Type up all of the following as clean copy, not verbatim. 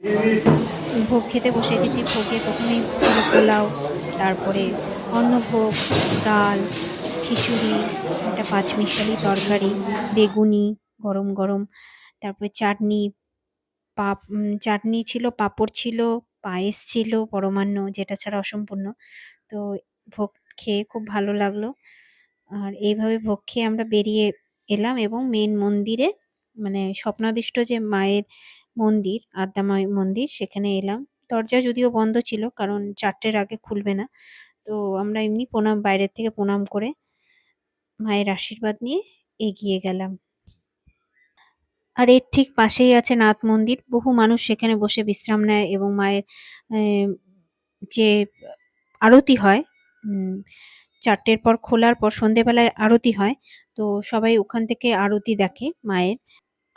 ভোগ খেতে বসে গেছি। ভোগে প্রথমেই ছিল পোলাও, তারপরে অন্নভোগ, ডাল, খিচুড়ি, একটা পাঁচমিশালি তরকারি, বেগুনি গরম গরম, তারপরে চাটনি, চাটনি ছিল, পাঁপড় ছিল, পায়েস ছিল পরমান্ন, যেটা ছাড়া অসম্পূর্ণ। তো ভোগ খেয়ে খুব ভালো লাগলো। আর এইভাবে ভোগ খেয়ে আমরা বেরিয়ে এলাম এবং মেন মন্দিরে, মানে স্বপ্নাদিষ্ট যে মায়ের মন্দির, আদ্যামায়ের মন্দির, সেখানে এলাম। দরজা যদিও বন্ধ ছিল, কারণ ৪টের আগে খুলবে না। তো আমরা এমনি প্রণাম, বাইরের থেকে প্রণাম করে মায়ের আশীর্বাদ নিয়ে এগিয়ে গেলাম। আর এর ঠিক পাশেই আছে নাথ মন্দির। বহু মানুষ সেখানে বসে বিশ্রাম নেয় এবং মায়ের যে আরতি হয়, ৪টের পর খোলার পর সন্ধ্যেবেলায় আরতি হয়। তো সবাই ওখান থেকে আরতি দেখে মায়ের।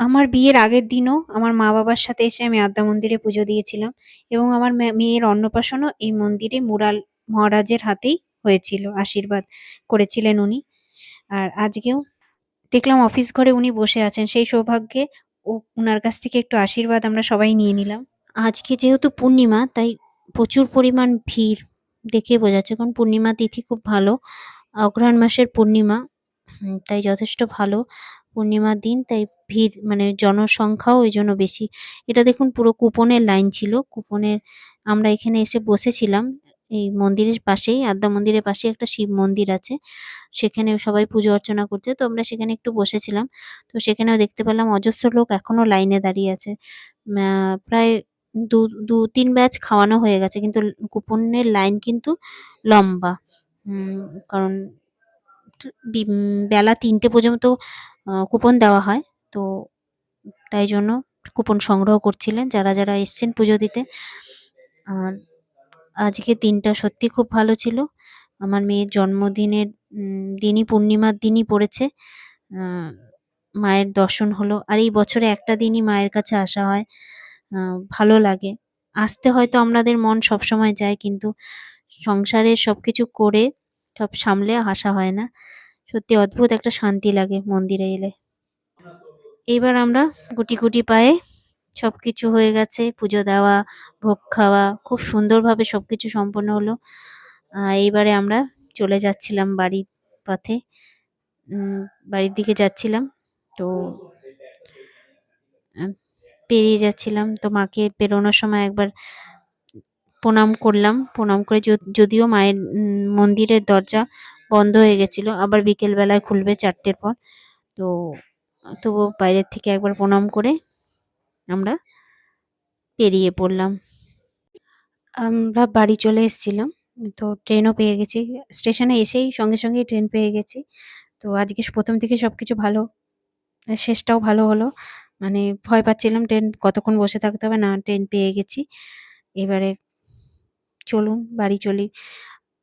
আমার বিয়ের আগের দিনও আমার মা-বাবার সাথে এসে আমি আদ্যা মন্দিরে পুজো দিয়েছিলাম এবং আমার মেয়ের অন্নপ্রাশনও এই মন্দিরে মুরাল মহারাজের হাতেই হয়েছিল। আশীর্বাদ করেছিলেন উনি। আর আজকেও দেখলাম অফিস ঘরে উনি বসে আছেন। সেই সৌভাগ্যে উনার কাছ থেকে একটু আশীর্বাদ আমরা সবাই নিয়ে নিলাম। আজকে যেহেতু পূর্ণিমা, তাই প্রচুর পরিমাণ ভিড় দেখেই বোঝা যাচ্ছে, কারণ পূর্ণিমা তিথি খুব ভালো। অঘ্রাণ মাসের পূর্ণিমা, তাই যথেষ্ট ভালো পূর্ণিমার দিন, তাই ভিড়, মানে জনসংখ্যাও এইজন্য বেশি। এটা দেখুন পুরো কুপনের লাইন ছিল। কুপনের আমরা এখানে এসে বসেছিলাম। এই মন্দিরের পাশেই, আদ্যা মন্দিরের পাশেই একটা শিব মন্দির আছে। সেখানে সবাই পুজো অর্চনা করছে। তো আমরা সেখানে একটু বসেছিলাম। তো সেখানেও দেখতে পেলাম অজস্র লোক এখনো লাইনে দাঁড়িয়ে আছে। প্রায় দু ২-৩ ব্যাচ খাওয়ানো হয়ে গেছে। কিন্তু কুপনের লাইন কিন্তু লম্বা। কারণ বেলা ৩টে পর্যন্ত কুপন দেওয়া হয়। তো তাই জন্য কুপন সংগ্রহ করছিলেন যারা এসছেন পুজো দিতে। আর আজকের দিনটা সত্যি খুব ভালো ছিল। আমার মেয়ের জন্মদিনের দিনই, পূর্ণিমার দিনই পড়েছে। আ মায়ের দর্শন হলো। আর এই বছরে একটা দিনই মায়ের কাছে আসা হয়। আ ভালো লাগে। আসতে হয়তো আমাদের মন সবসময় চায়, কিন্তু সংসারের সবকিছু করে, সব সামলে আসা হয় না। সত্যি অদ্ভুত একটা শান্তি লাগে মন্দিরে এলে। এইবার আমরা গুটি পায়ে, সবকিছু হয়ে গেছে, পুজো দেওয়া, ভোগ খাওয়া খুব সুন্দরভাবে সবকিছু সম্পন্ন হলো। এইবারে আমরা চলে যাচ্ছিলাম বাড়ির পথে। উম বাড়ির দিকে যাচ্ছিলাম। তো আ পেরিয়ে যাচ্ছিলাম। তো মাকে পেরোনোর সময় একবার প্রণাম করলাম। প্রণাম করে, যদিও মায়ের মন্দিরের দরজা বন্ধ হয়ে গেছিল। আবার বিকেল বেলায় খুলবে ৪টের পর। তো তবুও বাইরের থেকে একবার প্রণাম করে আমরা বেরিয়ে পড়লাম। আমরা বাড়ি চলে এসেছিলাম। তো ট্রেনও পেয়ে গেছি। স্টেশনে এসেই সঙ্গেই ট্রেন পেয়ে গেছি। তো আজকে ১ম থেকে সবকিছু ভালো। শেষটাও ভালো হলো। মানে ভয় পাচ্ছিলাম ট্রেন কতক্ষণ বসে থাকতে হবে, না ট্রেন পেয়ে গেছি। এবারে চলুন বাড়ি চলি।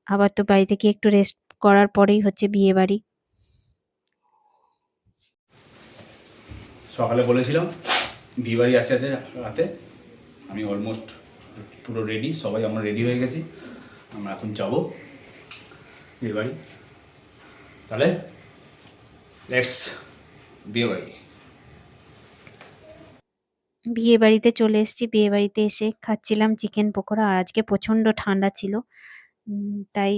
আবার তো বাড়িতে গিয়ে একটু রেস্ট করার পরেই হচ্ছে বিয়েবাড়ি। সকালে বলেছিলাম বিয়েবাড়ি আছে আজ রাতে। আমি অলমোস্ট পুরো রেডি, সবাই আমরা রেডি হয়ে গেছি। আমরা এখন যাবো বিয়েবাড়ি। তাহলে লেটস বিয়েবাড়ি। বিয়েবাড়িতে চলে এসেছি। বিয়েবাড়িতে এসে খাচ্ছিলাম চিকেন পকোড়া। আর আজকে প্রচণ্ড ঠান্ডা ছিল। তাই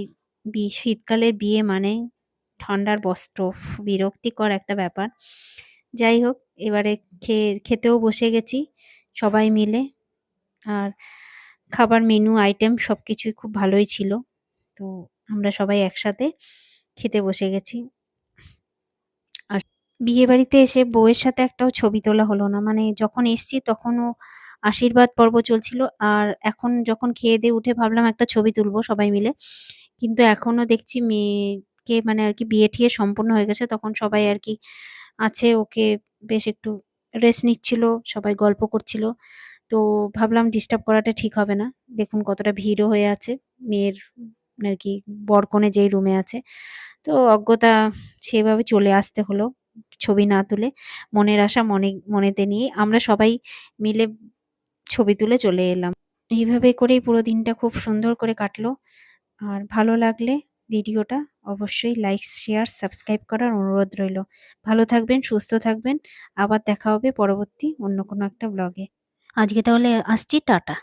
শীতকালের বিয়ে মানে ঠান্ডার বস্ত্র, বিরক্তিকর একটা ব্যাপার। যাই হোক, এবারে খেতেও বসে গেছি সবাই মিলে। আর খাবার মেনু আইটেম সবকিছুই খুব ভালোই ছিল। তো আমরা সবাই একসাথে খেতে বসে গেছি। আর বিয়েবাড়িতে এসে বউয়ের সাথে একটাও ছবি তোলা হলো না। মানে যখন এসছি তখনও আশীর্বাদ পর্ব চলছিল। আর এখন যখন খেয়ে-দেয়ে উঠে ভাবলাম একটা ছবি তুলবো সবাই মিলে। কিন্তু এখনো দেখছি মেয়েকে, মানে আরকি বিয়ে-টিয়ে সম্পূর্ণ হয়ে গেছে। তখন সবাই আরকি আছে, ওকে বেশ একটু রেস্ট নিচ্ছিল, সবাই গল্প করছিল। তো ভাবলাম ডিস্টার্ব করাটা ঠিক হবে না। দেখুন কতটা ভিড়ও হয়ে আছে মেয়ের আরকি বর-কনে যেই রুমে আছে। তো অজ্ঞতা সেভাবে চলে আসতে হলো ছবি না তুলে। মনের আশা মনেতে নিয়ে আমরা সবাই মিলে ছবি তুলে চলে এলাম। এইভাবে করেই পুরো দিনটা খুব সুন্দর করে কাটলো। আর ভালো লাগলে ভিডিওটা অবশ্যই লাইক, শেয়ার, সাবস্ক্রাইব করার অনুরোধ রইলো। ভালো থাকবেন, সুস্থ থাকবেন। আবার দেখা হবে পরবর্তী অন্য কোনো একটা ব্লগে। আজকে তাহলে আসছি, টাটা।